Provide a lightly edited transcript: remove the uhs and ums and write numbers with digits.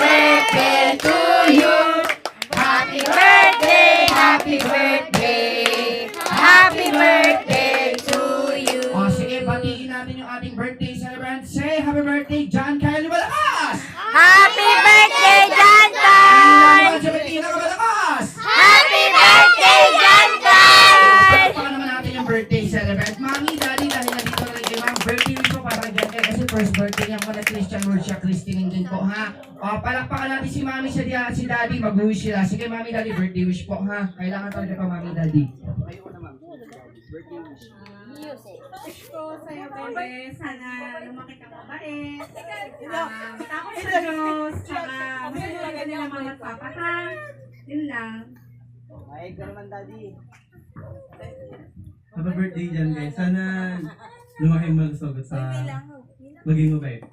birthday to you. Happy birthday, happy birthday. Happy birthday to you. O sige, batiin natin yung ating birthday celebrant. Say happy birthday, John Kyle Malakas! Happy birthday, John Naman sa Bettina Malakas! Happy birthday, John Palakpakan naman natin yung birthday celebrant. Mami, Daddy, dahil nandito na rin kay Ma'am, birthday wish po para kay John Kyle kasi first birthday niya po na Christian Worship Christine din po, ha? O, palakpakan natin si Mami, si Daddy, mag-wish sila. Sige, Mami, Daddy, birthday wish po, ha? Kailangan talaga pa, Mami, Daddy. Wish ko sa'yo, bebe, sana lumaki ka mabait. Takot sa Diyos, saka masalaga nila mga papa, ha? Yun lang. Mahig ka naman, Daddy. Happy birthday dyan guys. Sana lumaki malusog sa maging mabait.